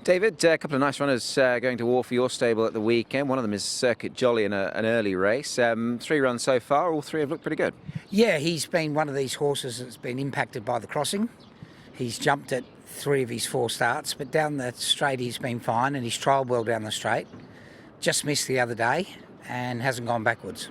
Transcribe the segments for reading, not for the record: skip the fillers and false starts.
David, a couple of nice runners going to war for your stable at the weekend. One of them is Circuit Jolly in an early race. 3 runs so far, all 3 have looked pretty good. Yeah, he's been one of these horses that's been impacted by the crossing. He's jumped at 3 of his 4 starts, but down the straight he's been fine, and he's trialled well down the straight. Just missed the other day and hasn't gone backwards.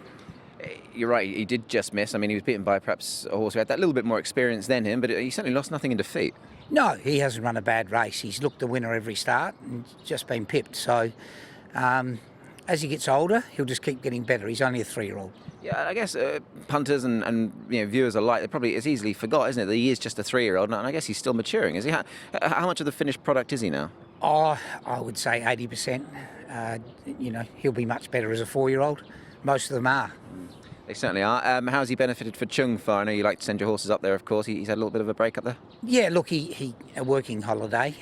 You're right, he did just miss. I mean, he was beaten by perhaps a horse who had that little bit more experience than him, but he certainly lost nothing in defeat. No, he hasn't run a bad race. He's looked the winner every start and just been pipped. So as he gets older, he'll just keep getting better. He's only a 3-year-old. Yeah, I guess punters and viewers alike, it's easily forgot, isn't it, that he is just a 3-year-old, and I guess he's still maturing. Is he? How much of the finished product is he now? Oh, I would say 80%. He'll be much better as a 4-year-old. Most of them are. They certainly are. How's he benefited for Chung Fa? I know you like to send your horses up there, of course. He's had a little bit of a break up there. Yeah, look, he a working holiday.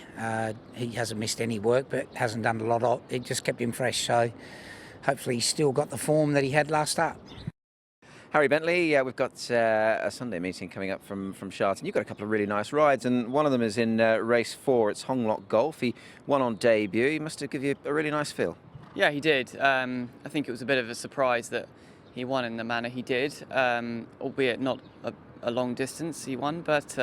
He hasn't missed any work, but hasn't done a lot of it. Just kept him fresh. So hopefully he's still got the form that he had last start. Harry Bentley, we've got a Sunday meeting coming up from Sharton. You've got a couple of really nice rides, and one of them is in race 4. It's Lok Golf. He won on debut. He must have given you a really nice feel. Yeah, he did. I think it was a bit of a surprise that he won in the manner he did, albeit not a long distance he won, but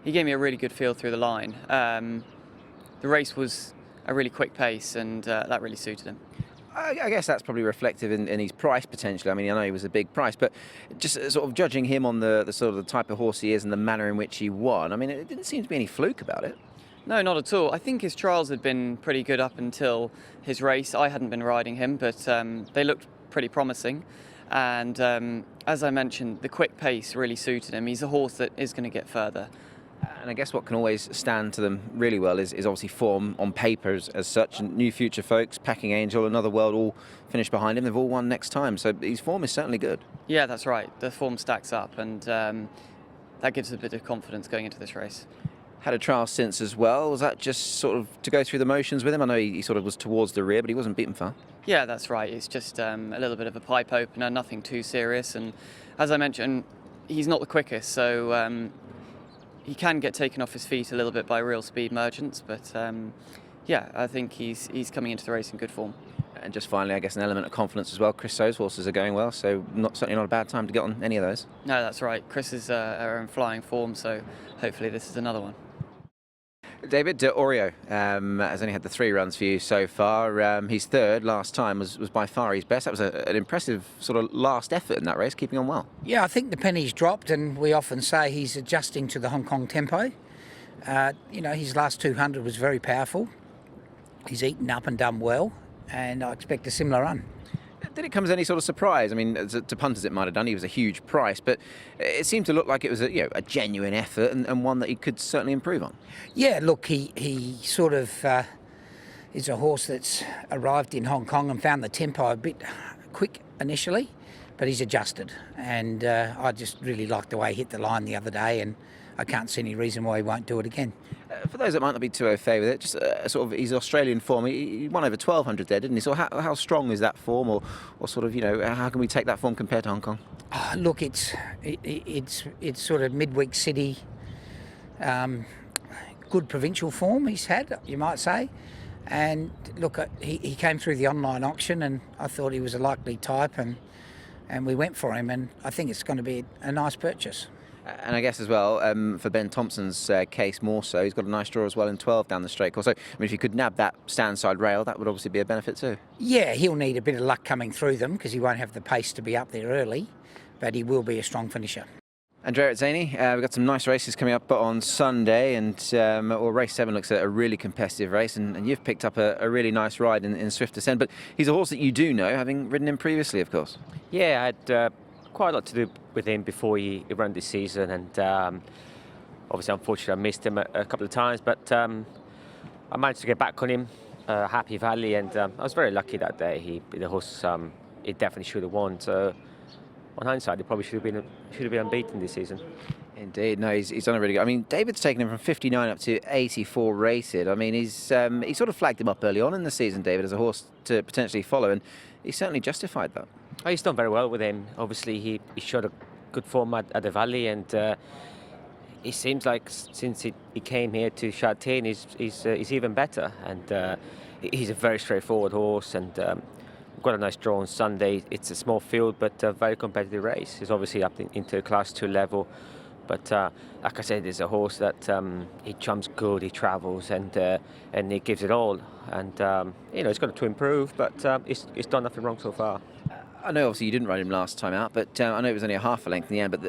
he gave me a really good feel through the line. The race was a really quick pace, and that really suited him. I guess that's probably reflective in his price potentially. I mean, I know he was a big price, but just sort of judging him on the sort of the type of horse he is and the manner in which he won, I mean, it didn't seem to be any fluke about it. No, not at all. I think his trials had been pretty good up until his race. I hadn't been riding him, but they looked pretty promising. And as I mentioned, the quick pace really suited him. He's a horse that is going to get further. And I guess what can always stand to them really well is obviously form on paper as such. And New Future Folks, Packing Angel, Another World all finished behind him. They've all won next time. So his form is certainly good. Yeah, that's right. The form stacks up, and that gives a bit of confidence going into this race. Had a trial since as well. Was that just sort of to go through the motions with him? I know he sort of was towards the rear, but he wasn't beaten far. Yeah, that's right. It's just a little bit of a pipe opener, nothing too serious. And as I mentioned, he's not the quickest, so he can get taken off his feet a little bit by real speed merchants. But yeah, I think he's coming into the race in good form. And just finally, I guess an element of confidence as well. Chris So's horses are going well, so certainly not a bad time to get on any of those. No, that's right. Chris is in flying form, so hopefully this is another one. David, Aurio has only had the 3 runs for you so far. His third last time was by far his best. That was an impressive sort of last effort in that race, keeping on well. Yeah, I think the penny's dropped, and we often say he's adjusting to the Hong Kong tempo. His last 200 was very powerful. He's eaten up and done well, and I expect a similar run. Did it come as any sort of surprise? I mean, to punters it might have done. He was a huge price, but it seemed to look like it was a genuine effort and one that he could certainly improve on. Yeah, look, he sort of is a horse that's arrived in Hong Kong and found the tempo a bit quick initially, but he's adjusted. And I just really liked the way he hit the line the other day, and I can't see any reason why he won't do it again. For those that might not be too au fait with it, just sort of his Australian form, he won over 1,200 there, didn't he? So how strong is that form, or sort of, how can we take that form compared to Hong Kong? Look, it's sort of midweek city, good provincial form he's had, you might say. And look, he came through the online auction, and I thought he was a likely type, and we went for him, and I think it's going to be a nice purchase. And I guess as well, for Ben Thompson's case more so, he's got a nice draw as well in 12 down the straight course. So, I mean, if he could nab that stand-side rail, that would obviously be a benefit too. Yeah, he'll need a bit of luck coming through them because he won't have the pace to be up there early, but he will be a strong finisher. Andrea, Atzeni, we've got some nice races coming up on Sunday, and race 7 looks at a really competitive race, and you've picked up a really nice ride in Swift Ascent, but he's a horse that you do know, having ridden him previously, of course. Yeah, I had quite a lot to do with him before he ran this season, and obviously, unfortunately, I missed him a couple of times, but I managed to get back on him, Happy Valley, and I was very lucky that day. The horse, he definitely should have won. So, on hindsight, he probably should have been unbeaten this season. Indeed, no, he's done a really good. I mean, David's taken him from 59 up to 84 rated. I mean, he sort of flagged him up early on in the season, David, as a horse to potentially follow, and he certainly justified that. Oh, he's done very well with him. Obviously, he showed a good form at the Valley, and it seems like since he came here to Châtaigne, he's even better, and he's a very straightforward horse, and got a nice draw on Sunday. It's a small field, but a very competitive race. He's obviously up into Class 2 level, but like I said, he's a horse that he jumps good, he travels, and he gives it all. And he's got to improve, but he's done nothing wrong so far. I know obviously you didn't ride him last time out, but I know it was only a half a length in the end, but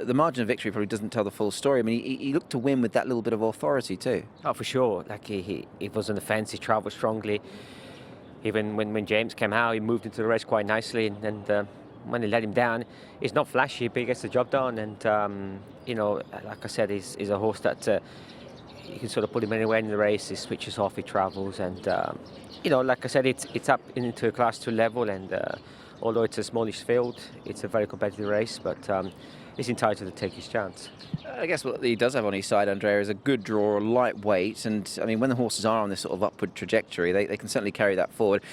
the margin of victory probably doesn't tell the full story. I mean, he looked to win with that little bit of authority too. Oh, for sure. Like he was on the fence, he travelled strongly. Even when James came out, he moved into the race quite nicely, and when he let him down, he's not flashy, but he gets the job done. And like I said, he's a horse that you can sort of put him anywhere in the race. He switches off, he travels, and like I said, it's up into a Class 2 level, and although it's a smallish field, it's a very competitive race, but he's entitled to take his chance. I guess what he does have on his side, Andrea, is a good draw, lightweight, and I mean, when the horses are on this sort of upward trajectory, they can certainly carry that forward.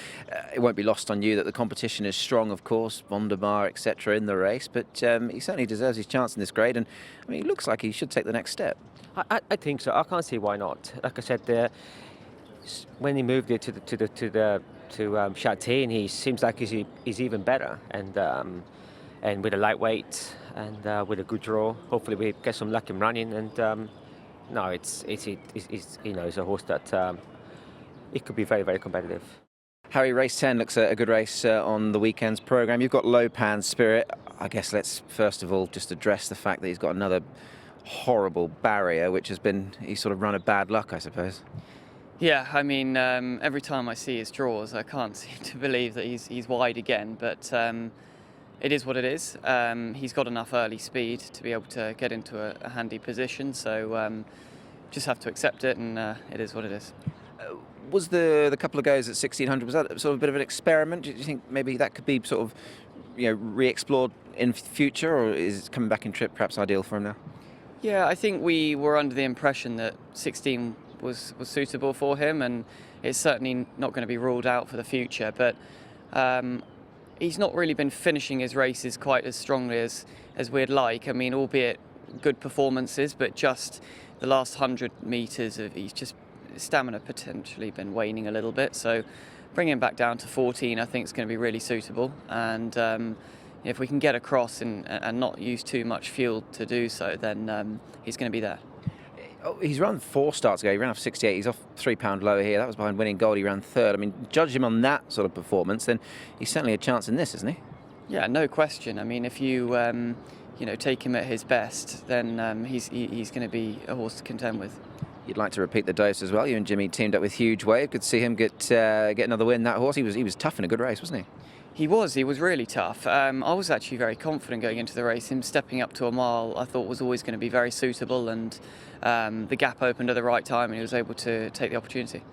It won't be lost on you that the competition is strong, of course, Wonderbar, etc. in the race, but he certainly deserves his chance in this grade, and I mean, it looks like he should take the next step. I think so. I can't see why not. Like I said, when he moved it to Châtaigne, he seems like he's even better, and with a lightweight and with a good draw, hopefully we get some luck in running. And it's a horse that it could be very, very competitive. Harry, race 10 looks a good race on the weekend's programme. You've got Lopan Spirit. I guess let's first of all just address the fact that he's got another horrible barrier, which he's sort of run of bad luck, I suppose. Yeah, I mean, every time I see his draws, I can't seem to believe that he's wide again, but it is what it is. He's got enough early speed to be able to get into a handy position, so just have to accept it, and it is what it is. Was the couple of goes at 1600, was that sort of a bit of an experiment? Do you think maybe that could be sort of re-explored in future, or is coming back in trip perhaps ideal for him now? Yeah, I think we were under the impression that 16 was suitable for him, and it's certainly not going to be ruled out for the future, but he's not really been finishing his races quite as strongly as we'd like. I mean, albeit good performances, but just the last 100 metres he's just stamina potentially been waning a little bit, so bringing him back down to 14 I think is going to be really suitable, and if we can get across and not use too much fuel to do so, then he's going to be there. Oh, he's run 4 starts ago. He ran off 68. He's off £3 lower here. That was behind Winning Gold. He ran 3rd. I mean, judge him on that sort of performance, then he's certainly a chance in this, isn't he? Yeah, no question. I mean, if you take him at his best, then he's going to be a horse to contend with. You'd like to repeat the dose as well. You and Jimmy teamed up with Huge Wave. Good to see him get another win. That horse, he was tough in a good race, wasn't he? He was really tough. I was actually very confident going into the race. Him stepping up to a mile I thought was always going to be very suitable, and the gap opened at the right time and he was able to take the opportunity.